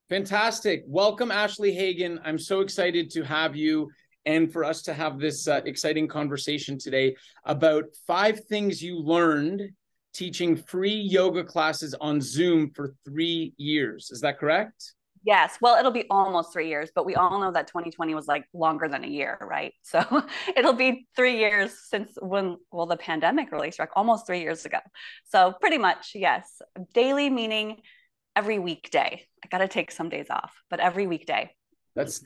Fantastic. Welcome, Ashley Hagen. I'm so excited to have you and for us to have this exciting conversation today about 5 things you learned teaching free yoga classes on Zoom for 3 years. Is that correct? Yes. Well, it'll be almost 3 years, but we all know that 2020 was like longer than a year, right? So it'll be 3 years since the pandemic really struck, almost 3 years ago. So pretty much, yes. Daily meaning every weekday. I got to take some days off, but every weekday. That's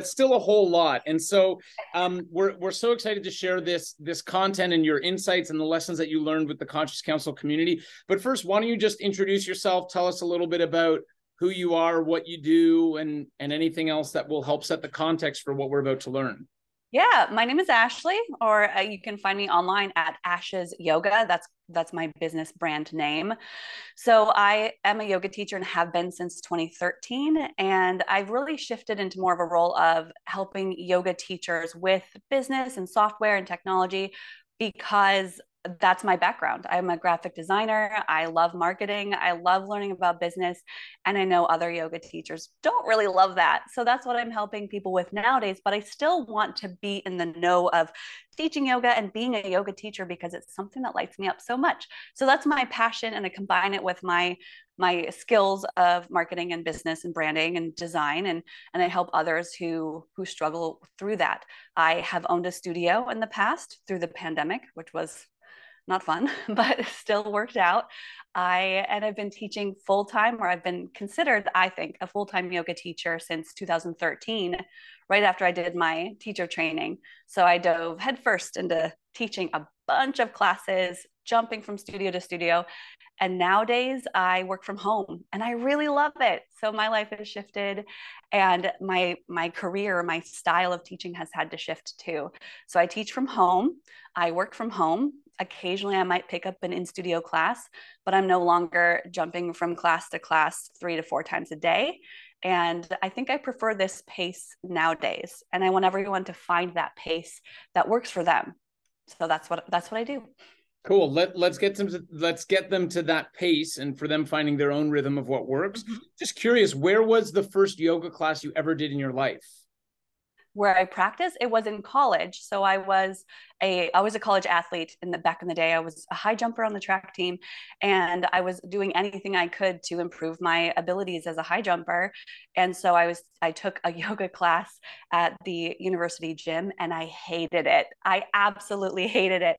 still a whole lot. And so we're so excited to share this content and your insights and the lessons that you learned with the Conscious Counsel community. But first, why don't you just introduce yourself, tell us a little bit about who you are, what you do, and anything else that will help set the context for what we're about to learn. Yeah, my name is Ashley, or you can find me online at Ashes Yoga. That's my business brand name. So I am a yoga teacher and have been since 2013, and I've really shifted into more of a role of helping yoga teachers with business and software and technology because that's my background. I'm a graphic designer. I love marketing. I love learning about business. And I know other yoga teachers don't really love that. So that's what I'm helping people with nowadays. But I still want to be in the know of teaching yoga and being a yoga teacher because it's something that lights me up so much. So that's my passion. And I combine it with my skills of marketing and business and branding and design, and I help others who struggle through that. I have owned a studio in the past through the pandemic, which was not fun, but still worked out. I've been teaching full time, or I've been considered, I think, a full time yoga teacher since 2013, right after I did my teacher training. So I dove headfirst into teaching a bunch of classes, jumping from studio to studio. And nowadays I work from home and I really love it. So my life has shifted, and my career, my style of teaching has had to shift too. So I teach from home, I work from home. Occasionally I might pick up an in-studio class, but I'm no longer jumping from class to class 3 to 4 times a day. And I think I prefer this pace nowadays. And I want everyone to find that pace that works for them. So that's what I do. Cool. Let's get them to that pace and for them finding their own rhythm of what works. Mm-hmm. Just curious, where was the first yoga class you ever did in your life? Where I practiced, it was in college. So I was a college athlete back in the day. I was a high jumper on the track team, and I was doing anything I could to improve my abilities as a high jumper. And so I took a yoga class at the university gym, and I hated it. I absolutely hated it.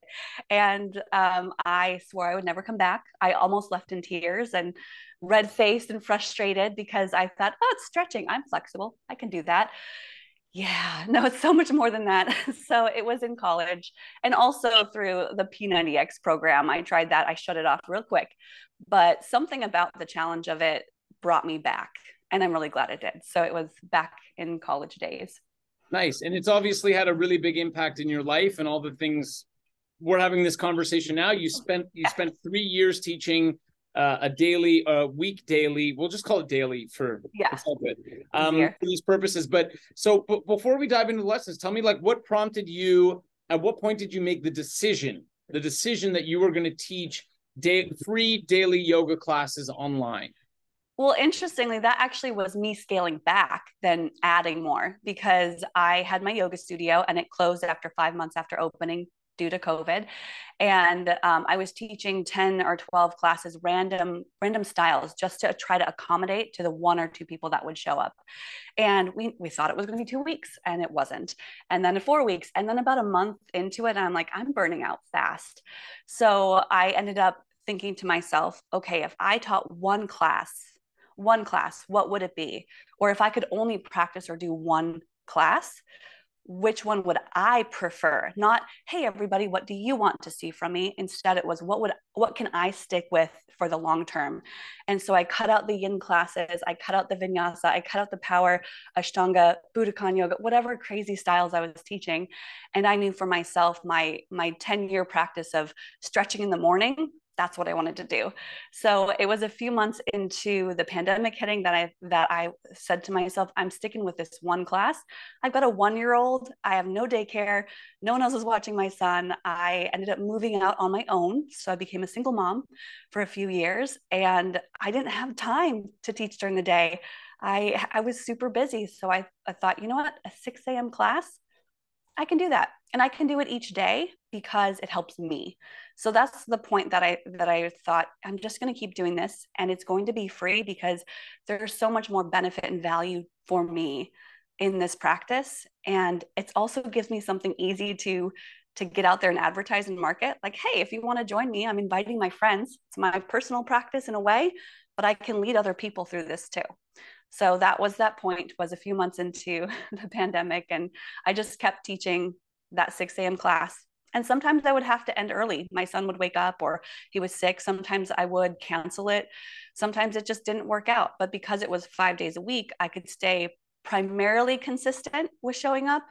And I swore I would never come back. I almost left in tears and red faced and frustrated because I thought, oh, it's stretching. I'm flexible. I can do that. Yeah, no, it's so much more than that. So it was in college, and also through the P90X program. I tried that. I shut it off real quick, but something about the challenge of it brought me back, and I'm really glad it did. So it was back in college days. Nice. And it's obviously had a really big impact in your life and all the things we're having this conversation now. You spent 3 years teaching a week daily. We'll just call it daily for Yeah, it's all good easier. for these purposes. But so before we dive into the lessons, tell me, like, what prompted you? At what point did you make the decision that you were going to teach free daily yoga classes online? Well, interestingly, that actually was me scaling back than adding more because I had my yoga studio and it closed after 5 months after opening due to COVID. And I was teaching 10 or 12 classes, random styles, just to try to accommodate to the 1 or 2 people that would show up. And we thought it was going to be 2 weeks, and it wasn't. And then 4 weeks, and then about a month into it, I'm like, I'm burning out fast. So I ended up thinking to myself, okay, if I taught one class, what would it be? Or if I could only practice or do one class, which one would I prefer? Not, hey, everybody, what do you want to see from me? Instead, it was what can I stick with for the long term? And so I cut out the yin classes, I cut out the vinyasa, I cut out the power, Ashtanga, Budokan yoga, whatever crazy styles I was teaching. And I knew for myself, my 10-year practice of stretching in the morning, that's what I wanted to do. So it was a few months into the pandemic hitting that I said to myself, I'm sticking with this one class. I've got a 1-year old. I have no daycare. No one else is watching my son. I ended up moving out on my own. So I became a single mom for a few years, and I didn't have time to teach during the day. I was super busy. So I thought, you know what, a 6 a.m. class, I can do that. And I can do it each day because it helps me. So that's the point that I thought I'm just going to keep doing this, and it's going to be free because there's so much more benefit and value for me in this practice. And it also gives me something easy to get out there and advertise and market. Like, hey, if you want to join me, I'm inviting my friends. It's my personal practice in a way, but I can lead other people through this too. So that point was a few months into the pandemic, and I just kept teaching that 6 a.m. class. And sometimes I would have to end early. My son would wake up or he was sick. Sometimes I would cancel it. Sometimes it just didn't work out. But because it was 5 days a week, I could stay primarily consistent with showing up.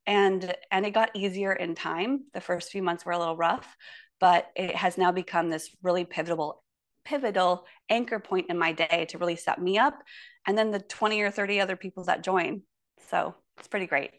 And it got easier in time. The first few months were a little rough, but it has now become this really pivotal anchor point in my day to really set me up, and then the 20 or 30 other people that join. So it's pretty great.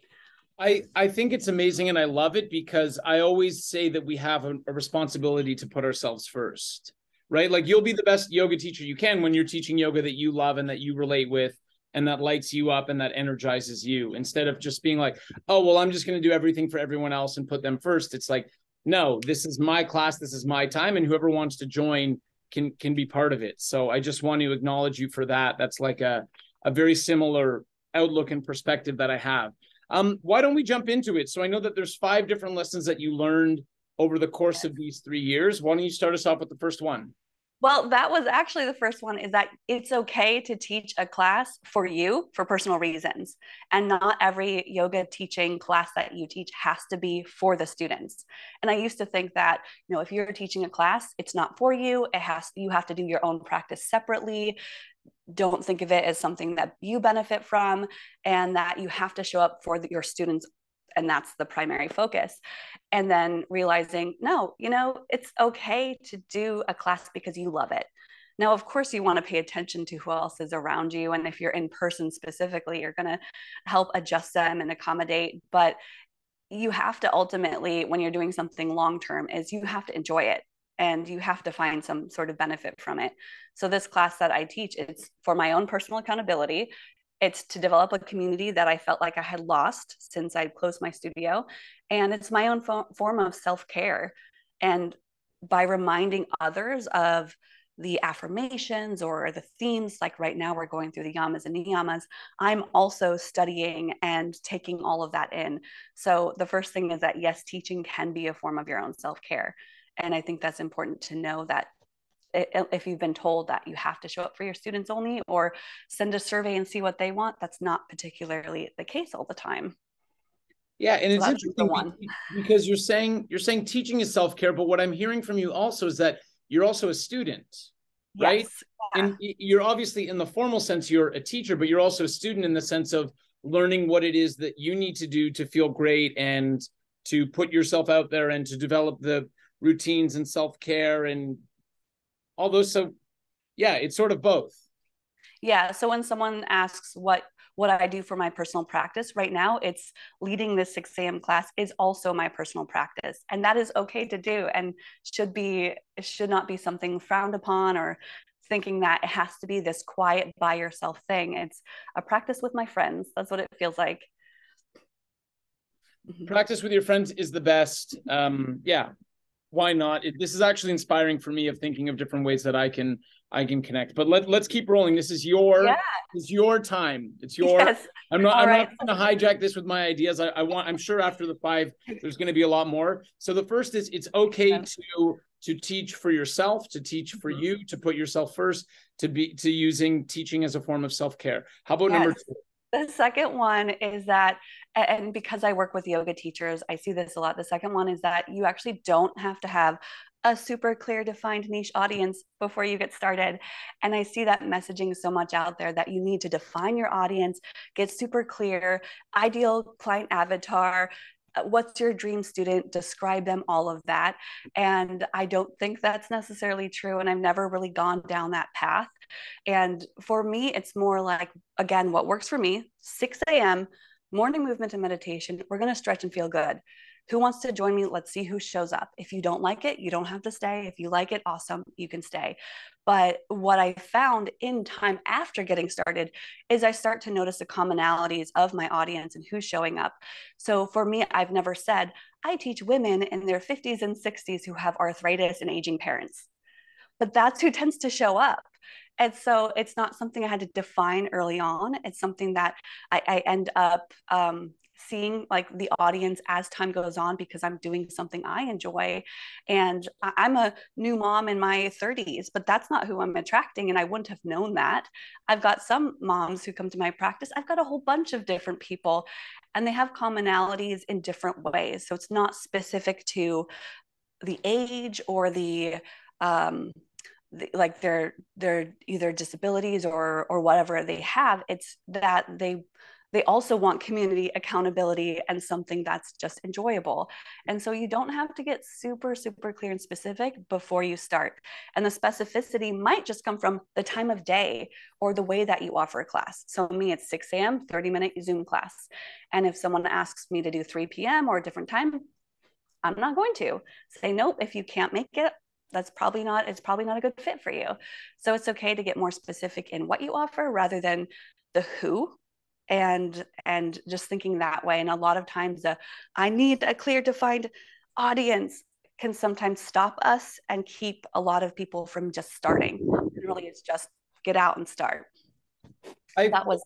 I think it's amazing, and I love it because I always say that we have a responsibility to put ourselves first, right? Like, you'll be the best yoga teacher you can when you're teaching yoga that you love and that you relate with and that lights you up and that energizes you, instead of just being like, oh, well, I'm just going to do everything for everyone else and put them first. It's like, no, this is my class, this is my time, and whoever wants to join can be part of it. So I just want to acknowledge you for that. That's like a very similar outlook and perspective that I have. Why don't we jump into it? So I know that there's 5 different lessons that you learned over the course of these 3 years. Why don't you start us off with the first one? Well, that was actually the first one, is that it's okay to teach a class for you for personal reasons. And not every yoga teaching class that you teach has to be for the students. And I used to think that, if you're teaching a class, it's not for you. You have to do your own practice separately. Don't think of it as something that you benefit from, and that you have to show up for your students, and that's the primary focus. And then realizing, no, it's okay to do a class because you love it. Now, of course, you want to pay attention to who else is around you, and if you're in person specifically, you're going to help adjust them and accommodate. But you have to ultimately, when you're doing something long term, is you have to enjoy it, and you have to find some sort of benefit from it. So this class that I teach, it's for my own personal accountability. It's to develop a community that I felt like I had lost since I'd closed my studio. And it's my own form of self-care. And by reminding others of the affirmations or the themes, like right now we're going through the yamas and niyamas, I'm also studying and taking all of that in. So the first thing is that, yes, teaching can be a form of your own self-care. And I think that's important to know, that if you've been told that you have to show up for your students only or send a survey and see what they want, that's not particularly the case all the time. Yeah, and So it's that's the interesting one. because you're saying teaching is self-care, but what I'm hearing from you also is that you're also a student, right? Yes. Yeah. And you're obviously, in the formal sense, you're a teacher, but you're also a student in the sense of learning what it is that you need to do to feel great and to put yourself out there and to develop the routines and self-care and all those. So yeah, it's sort of both. Yeah. So when someone asks what I do for my personal practice right now, it's leading this 6 a.m. class is also my personal practice. And that is okay to do, and it should not be something frowned upon, or thinking that it has to be this quiet by yourself thing. It's a practice with my friends. That's what it feels like. Practice with your friends is the best. Yeah, why not? This is actually inspiring for me, of thinking of different ways that I can connect. But let's keep rolling. This is Yeah. your time. It's your. Yes. All I'm right. not going to hijack this with my ideas. I'm sure after the 5 there's going to be a lot more. So the first is, it's okay to teach for yourself, to teach for you, to put yourself first, to using teaching as a form of self-care. How about number Yes. 2? The second one is that, and because I work with yoga teachers, I see this a lot. The second one is that you actually don't have to have a super clear defined niche audience before you get started. And I see that messaging so much out there, that you need to define your audience, get super clear, ideal client avatar, what's your dream student, describe them, all of that. And I don't think that's necessarily true. And I've never really gone down that path. And for me, it's more like, again, what works for me, 6 a.m., morning movement and meditation. We're going to stretch and feel good. Who wants to join me? Let's see who shows up. If you don't like it, you don't have to stay. If you like it, awesome, you can stay. But what I found in time after getting started is I start to notice the commonalities of my audience and who's showing up. So for me, I've never said, I teach women in their 50s and 60s who have arthritis and aging parents. But that's who tends to show up. And so it's not something I had to define early on. It's something that I end up seeing like the audience as time goes on because I'm doing something I enjoy. And I'm a new mom in my 30s, but that's not who I'm attracting. And I wouldn't have known that. I've got some moms who come to my practice. I've got a whole bunch of different people and they have commonalities in different ways. So it's not specific to the age or like their either disabilities or whatever they have. It's that they also want community accountability and something that's just enjoyable. And so you don't have to get super clear and specific before you start. And the specificity might just come from the time of day or the way that you offer a class. So me, it's 6 a.m., 30-minute Zoom class. And if someone asks me to do 3 p.m. or a different time, I'm not going to say, nope, if you can't make it, it's probably not a good fit for you. So it's okay to get more specific in what you offer rather than the who, and just thinking that way. And a lot of times I need a clear defined audience can sometimes stop us and keep a lot of people from just starting. And really it's just get out and start. That was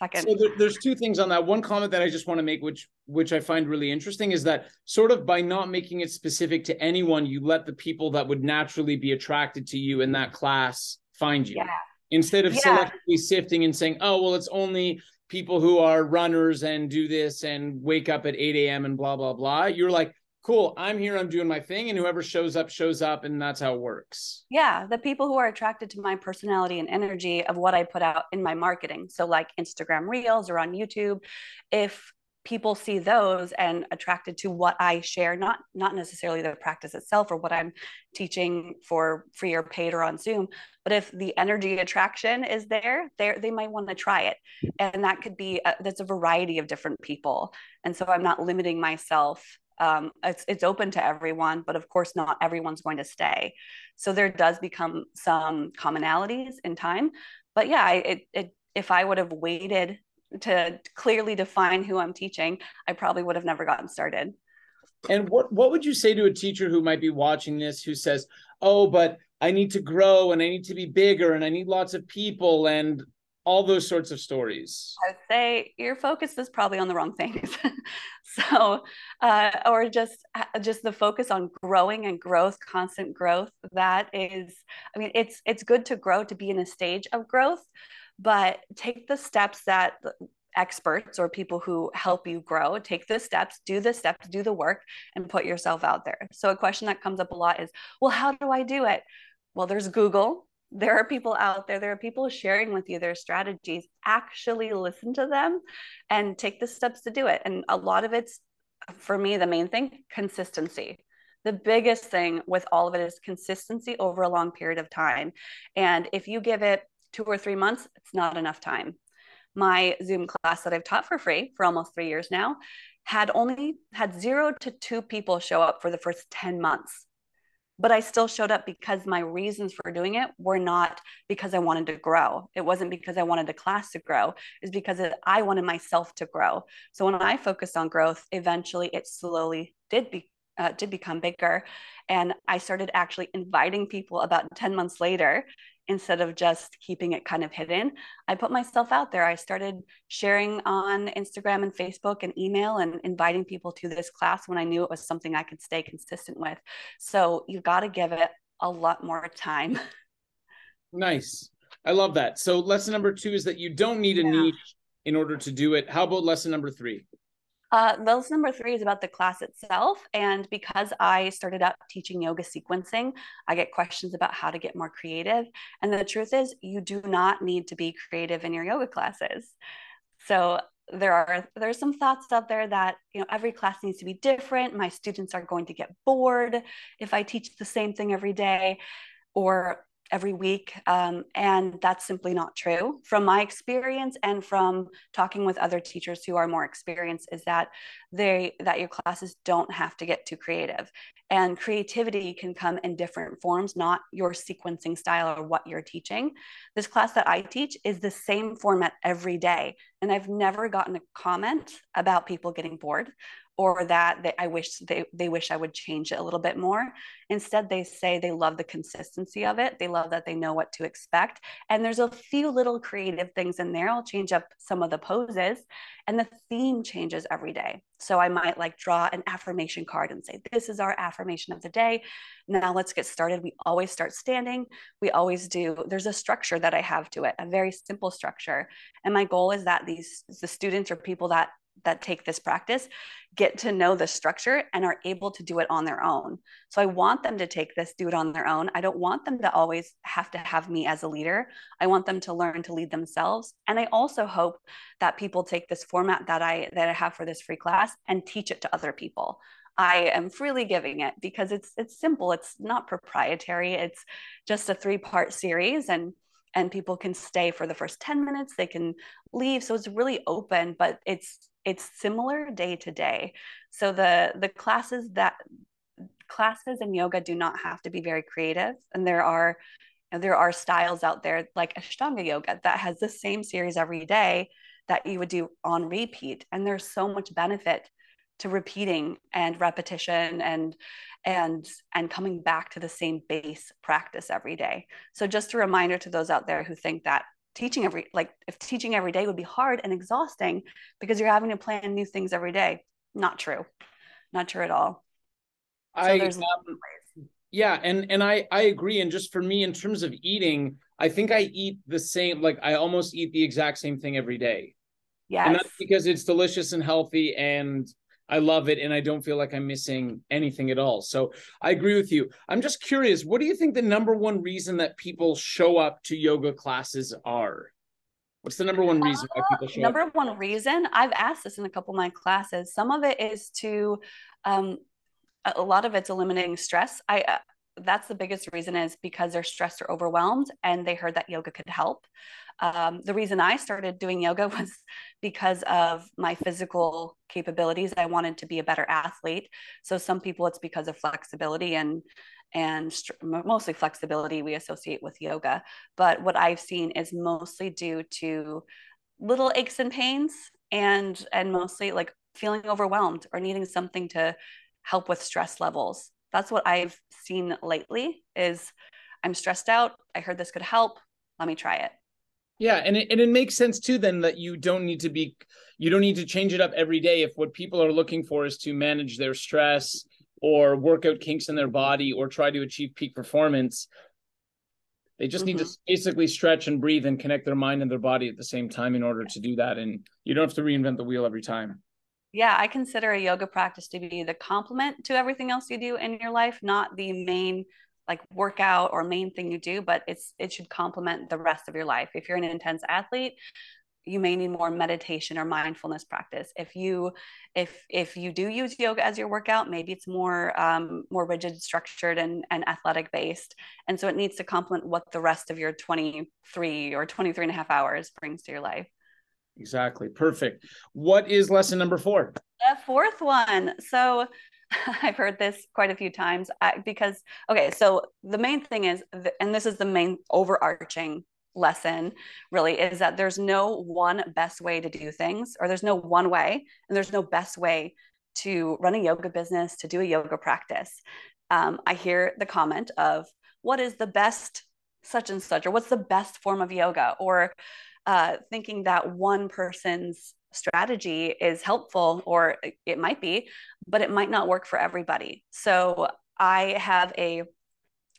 second. So there's two things on that. One comment that I just want to make, which I find really interesting, is that sort of by not making it specific to anyone, you let the people that would naturally be attracted to you in that class find you. Yeah. Instead of selectively sifting and saying, oh, well, it's only people who are runners and do this and wake up at 8 a.m. and blah, blah, blah. You're like, cool, I'm here, I'm doing my thing, and whoever shows up, and that's how it works. Yeah, the people who are attracted to my personality and energy of what I put out in my marketing. So like Instagram Reels or on YouTube, if people see those and attracted to what I share, not necessarily the practice itself or what I'm teaching for free or paid or on Zoom, but if the energy attraction is there, they might want to try it. And that could be, that's a variety of different people. And so I'm not limiting myself. It's open to everyone, but of course not everyone's going to stay. So there does become some commonalities in time. But yeah, if I would have waited to clearly define who I'm teaching, I probably would have never gotten started. And what would you say to a teacher who might be watching this who says, oh, but I need to grow and I need to be bigger and I need lots of people and all those sorts of stories? I would say your focus is probably on the wrong things. So, or just the focus on growing and growth, constant growth. That is, I mean, it's good to grow, to be in a stage of growth, but take the steps that experts or people who help you grow, take the steps, do the work, and put yourself out there. So a question that comes up a lot is, well, how do I do it? Well, there's Google. There are people out there. There are people sharing with you their strategies. Actually listen to them and take the steps to do it. And a lot of it's, for me, the main thing, consistency. The biggest thing with all of it is consistency over a long period of time. And if you give it 2 or 3 months, it's not enough time. My Zoom class that I've taught for free for almost 3 years now had 0 to 2 people show up for the first 10 months. But I still showed up because my reasons for doing it were not because I wanted to grow. It wasn't because I wanted the class to grow. It's because I wanted myself to grow. So when I focused on growth, eventually it slowly did become bigger. And I started actually inviting people about 10 months later. Instead of just keeping it kind of hidden, I put myself out there. I started sharing on Instagram and Facebook and email and inviting people to this class when I knew it was something I could stay consistent with. So you've got to give it a lot more time. Nice. I love that. So lesson number 2 is that you don't need a niche in order to do it. How about lesson number 3? Lesson number 3 is about the class itself. And because I started out teaching yoga sequencing, I get questions about how to get more creative. And the truth is, you do not need to be creative in your yoga classes. So there's some thoughts out there that, every class needs to be different. My students are going to get bored if I teach the same thing every day. Or every week. And that's simply not true. From my experience and from talking with other teachers who are more experienced, is that your classes don't have to get too creative. And creativity can come in different forms, not your sequencing style or what you're teaching. This class that I teach is the same format every day. And I've never gotten a comment about people getting bored, or that they wish I would change it a little bit more. Instead, they say they love the consistency of it. They love that they know what to expect. And there's a few little creative things in there. I'll change up some of the poses, and the theme changes every day. So I might like draw an affirmation card and say, this is our affirmation of the day. Now let's get started. We always start standing. We always do. There's a structure that I have to it, a very simple structure. And my goal is that the students or people that take this practice get to know the structure and are able to do it on their own. So I want them to take this, do it on their own. I don't want them to always have to have me as a leader. I want them to learn to lead themselves. And I also hope that people take this format that I have for this free class and teach it to other people. I am freely giving it because it's simple. It's not proprietary. It's just a 3-part series, and people can stay for the first 10 minutes. They can leave. So it's really open, but it's similar day to day. So the classes in yoga do not have to be very creative. And there are styles out there like Ashtanga yoga that has the same series every day that you would do on repeat. And there's so much benefit to repeating and repetition and coming back to the same base practice every day. So just a reminder to those out there who think that if teaching every day would be hard and exhausting because you're having to plan new things every day. Not true at all. So there's yeah, and I agree. And just for me, in terms of eating, I think I eat the same, like I almost eat the exact same thing every day. Yes. And that's because it's delicious and healthy and I love it, and I don't feel like I'm missing anything at all. So I agree with you. I'm just curious, what do you think the number one reason that people show up to yoga classes are? What's the number one reason why people show up? Number one reason, I've asked this in a couple of my classes. Some of it is a lot of it's eliminating stress. That's the biggest reason, is because they're stressed or overwhelmed and they heard that yoga could help. The reason I started doing yoga was because of my physical capabilities. I wanted to be a better athlete. So some people it's because of flexibility and mostly flexibility we associate with yoga. But what I've seen is mostly due to little aches and pains and mostly like feeling overwhelmed or needing something to help with stress levels. That's what I've seen lately is I'm stressed out. I heard this could help. Let me try it. Yeah, and it makes sense too then that you don't need to change it up every day if what people are looking for is to manage their stress or work out kinks in their body or try to achieve peak performance. They just need to basically stretch and breathe and connect their mind and their body at the same time in order to do that. And you don't have to reinvent the wheel every time. Yeah, I consider a yoga practice to be the complement to everything else you do in your life, not the main like workout or main thing you do, but it should complement the rest of your life. If you're an intense athlete, you may need more meditation or mindfulness practice. If you do use yoga as your workout, maybe it's more rigid, structured, and athletic based. And so it needs to complement what the rest of your 23 or 23 and a half hours brings to your life. Exactly. Perfect. What is lesson number 4? The fourth one. So I've heard this quite a few times so the main thing is, and this is the main overarching lesson really, is that there's no one best way to do things, or there's no one way, and there's no best way to run a yoga business, to do a yoga practice. I hear the comment of, what is the best such and such, or what's the best form of yoga, or thinking that one person's strategy is helpful, or it might be, but it might not work for everybody. So I have a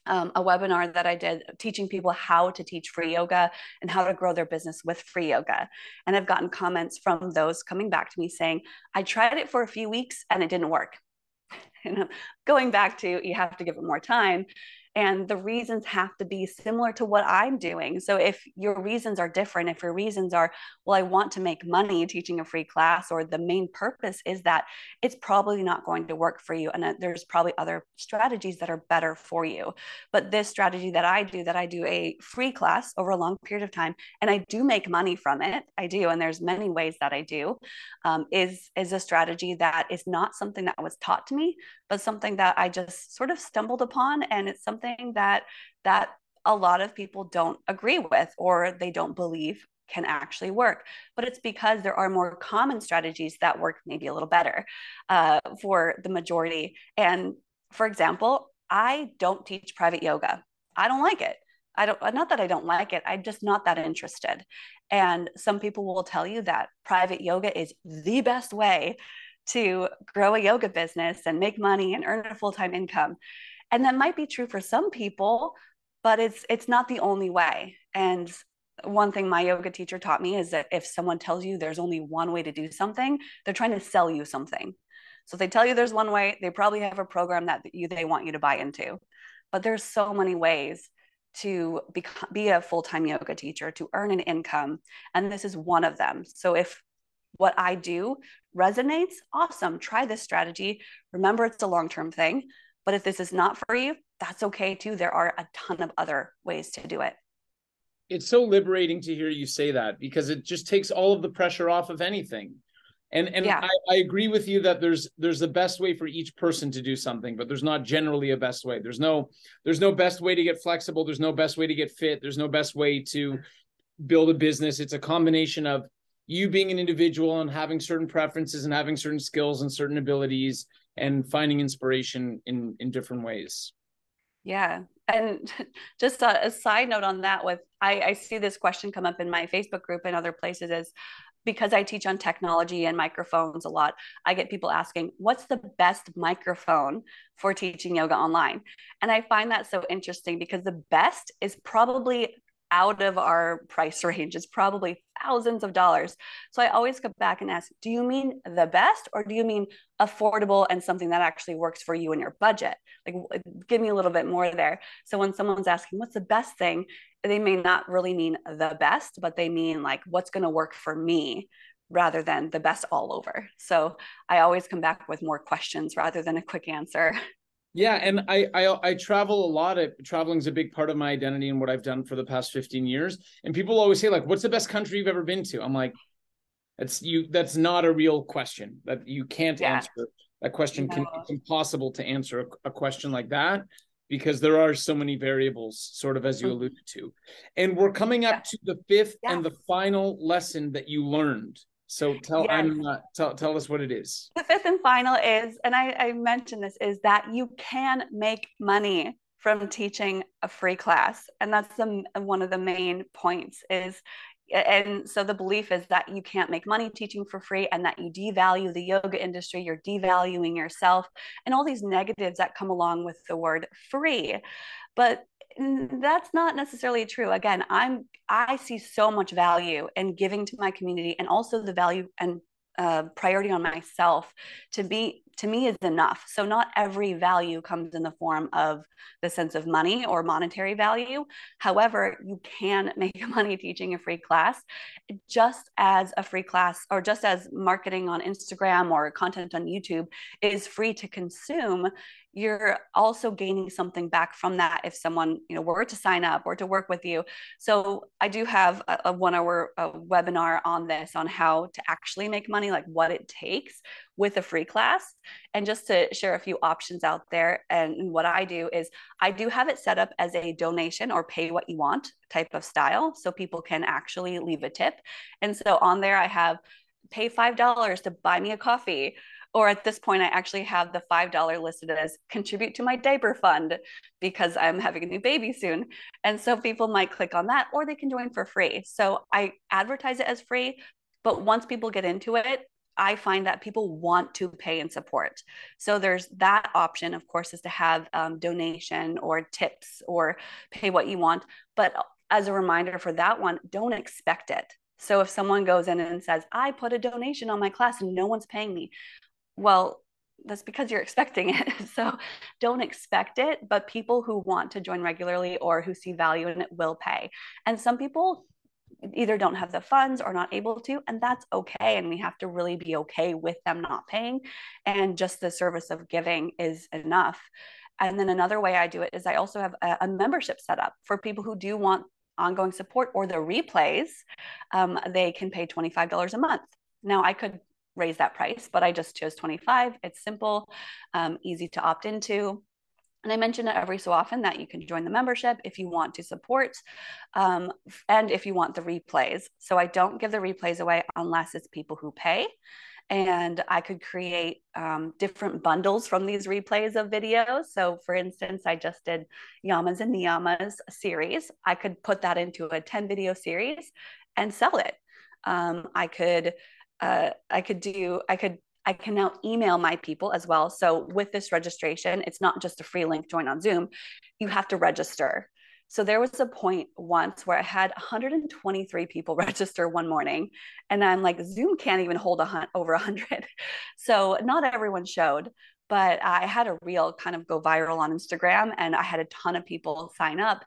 webinar that I did teaching people how to teach free yoga and how to grow their business with free yoga. And I've gotten comments from those coming back to me saying, I tried it for a few weeks and it didn't work. Going back to, you have to give it more time. And the reasons have to be similar to what I'm doing. So if your reasons are different, if your reasons are, well, I want to make money teaching a free class, or the main purpose is that, it's probably not going to work for you. And there's probably other strategies that are better for you. But this strategy that I do a free class over a long period of time, and I do make money from it. I do. And there's many ways that I do, is a strategy that is not something that was taught to me, but something that I just sort of stumbled upon. And it's something that a lot of people don't agree with, or they don't believe can actually work. But it's because there are more common strategies that work maybe a little better for the majority. And for example, I don't teach private yoga. I don't like it. Not that I don't like it, I'm just not that interested. And some people will tell you that private yoga is the best way to grow a yoga business and make money and earn a full-time income. And that might be true for some people, but it's not the only way. And one thing my yoga teacher taught me is that if someone tells you there's only one way to do something, they're trying to sell you something. So if they tell you there's one way, they probably have a program that they want you to buy into. But there's so many ways to be a full-time yoga teacher, to earn an income. And this is one of them. So if what I do resonates, awesome, try this strategy. Remember, it's a long-term thing. But if this is not for you, that's okay too. There are a ton of other ways to do it. It's so liberating to hear you say that, because it just takes all of the pressure off of anything. And Yeah. I agree with you that there's the best way for each person to do something, but there's not generally a best way. There's no best way to get flexible. There's no best way to get fit. There's no best way to build a business. It's a combination of you being an individual and having certain preferences and having certain skills and certain abilities and finding inspiration in different ways. Yeah. And just a side note on that, I see this question come up in my Facebook group and other places, is because I teach on technology and microphones a lot, I get people asking, what's the best microphone for teaching yoga online? And I find that so interesting, because the best is probably out of our price range. It's probably thousands of dollars. So I always go back and ask, do you mean the best, or do you mean affordable and something that actually works for you and your budget? Like, give me a little bit more there. So when someone's asking, what's the best thing? They may not really mean the best, but they mean like, what's going to work for me, rather than the best all over. So I always come back with more questions rather than a quick answer. Yeah, and I travel a lot. Traveling is a big part of my identity and what I've done for the past 15 years. And people always say, like, what's the best country you've ever been to? I'm like, that's not a real question. That you can't answer. That question it's impossible to answer a question like that, because there are so many variables, sort of as you alluded to. And we're coming up to the fifth and the final lesson that you learned. So tell us what it is. The fifth and final is, and I mentioned this, is that you can make money from teaching a free class. And that's one of the main points is, and so the belief is that you can't make money teaching for free, and that you devalue the yoga industry, you're devaluing yourself, and all these negatives that come along with the word free. But that's not necessarily true. Again, I see so much value in giving to my community, and also the value and priority on myself to me is enough. So not every value comes in the form of the sense of money or monetary value. However, you can make money teaching a free class, just as a free class, or just as marketing on Instagram or content on YouTube is free to consume. You're also gaining something back from that if someone were to sign up or to work with you. So I do have a 1 hour webinar on this, on how to actually make money, like what it takes with a free class. And just to share a few options out there, and what I do is I do have it set up as a donation or pay what you want type of style, so people can actually leave a tip. And so on there I have pay $5 to buy me a coffee. Or at this point, I actually have the $5 listed as contribute to my diaper fund, because I'm having a new baby soon. And so people might click on that, or they can join for free. So I advertise it as free, but once people get into it, I find that people want to pay and support. So there's that option, of course, is to have donation or tips or pay what you want. But as a reminder for that one, don't expect it. So if someone goes in and says, I put a donation on my class and no one's paying me, well, that's because you're expecting it. So don't expect it, but people who want to join regularly or who see value in it will pay. And some people either don't have the funds or not able to, and that's okay. And we have to really be okay with them not paying. And just the service of giving is enough. And then another way I do it is I also have a membership set up for people who do want ongoing support or the replays. They can pay $25 a month. Now I could raise that price, but I just chose 25. It's simple, easy to opt into. And I mention it every so often that you can join the membership if you want to support, and if you want the replays. So I don't give the replays away unless it's people who pay. And I could create different bundles from these replays of videos. So for instance, I just did Yamas and Niyamas series. I could put that into a 10 video series and sell it. I can now email my people as well. So with this registration, it's not just a free link, join on Zoom. You have to register. So there was a point once where I had 123 people register one morning, and I'm like, Zoom can't even hold over 100. So not everyone showed, but I had a reel kind of go viral on Instagram, and I had a ton of people sign up.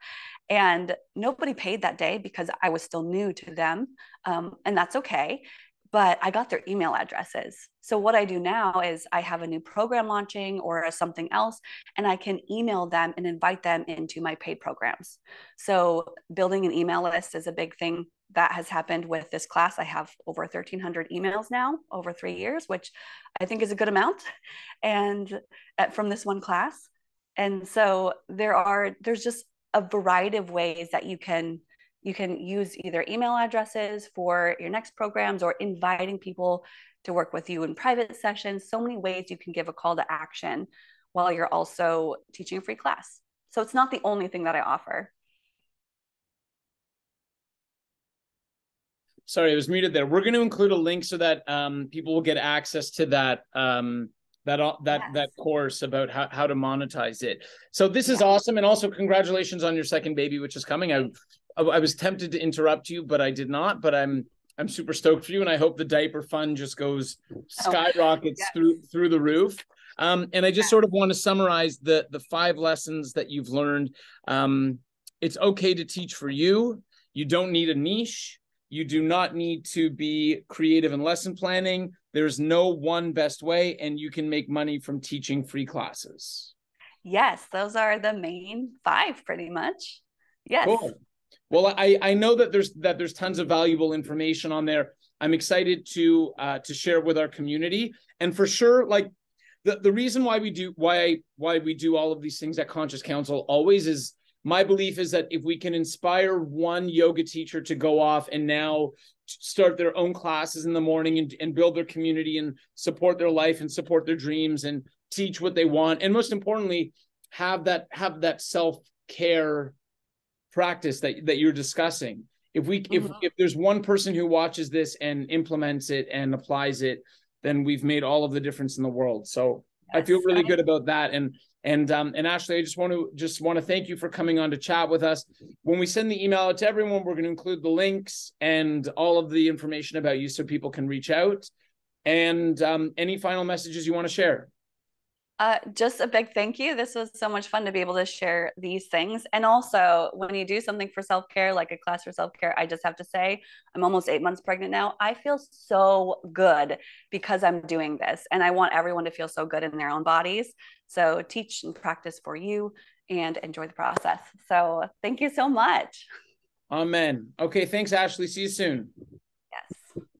And nobody paid that day because I was still new to them, and that's okay. But I got their email addresses. So what I do now is I have a new program launching or something else, and I can email them and invite them into my paid programs. So building an email list is a big thing that has happened with this class. I have over 1,300 emails now over 3 years, which I think is a good amount, and from this one class. And so there's just a variety of ways that you can use either email addresses for your next programs or inviting people to work with you in private sessions. So many ways you can give a call to action while you're also teaching a free class. So it's not the only thing that I offer. Sorry, I was muted there. We're going to include a link so that people will get access to that that course about how to monetize it. So this is awesome, and also congratulations on your second baby, which is coming. I was tempted to interrupt you, but I did not. But I'm super stoked for you, and I hope the diaper fund just goes skyrockets through the roof. And I just sort of want to summarize the 5 lessons that you've learned. It's okay to teach for you. You don't need a niche. You do not need to be creative in lesson planning. There's no one best way, and you can make money from teaching free classes. Yes, those are the main 5 pretty much. Yes. Cool. Well, I know that there's tons of valuable information on there. I'm excited to share with our community, and for sure, like the reason why we do all of these things at Conscious Counsel always is, my belief is that if we can inspire one yoga teacher to go off and now start their own classes in the morning and build their community and support their life and support their dreams and teach what they want, and most importantly, have that self-care practice that you're discussing. If there's one person who watches this and implements it and applies it, then we've made all of the difference in the world. So yes, I feel really good about that. And Ashley, I just want to thank you for coming on to chat with us. When we send the email out to everyone, we're going to include the links and all of the information about you so people can reach out. And any final messages you want to share? Just a big thank you. This was so much fun to be able to share these things. And also, when you do something for self-care, like a class for self-care, I just have to say, I'm almost 8 months pregnant now. I feel so good because I'm doing this. And I want everyone to feel so good in their own bodies. So teach and practice for you and enjoy the process. So thank you so much. Amen. Okay, thanks, Ashley. See you soon.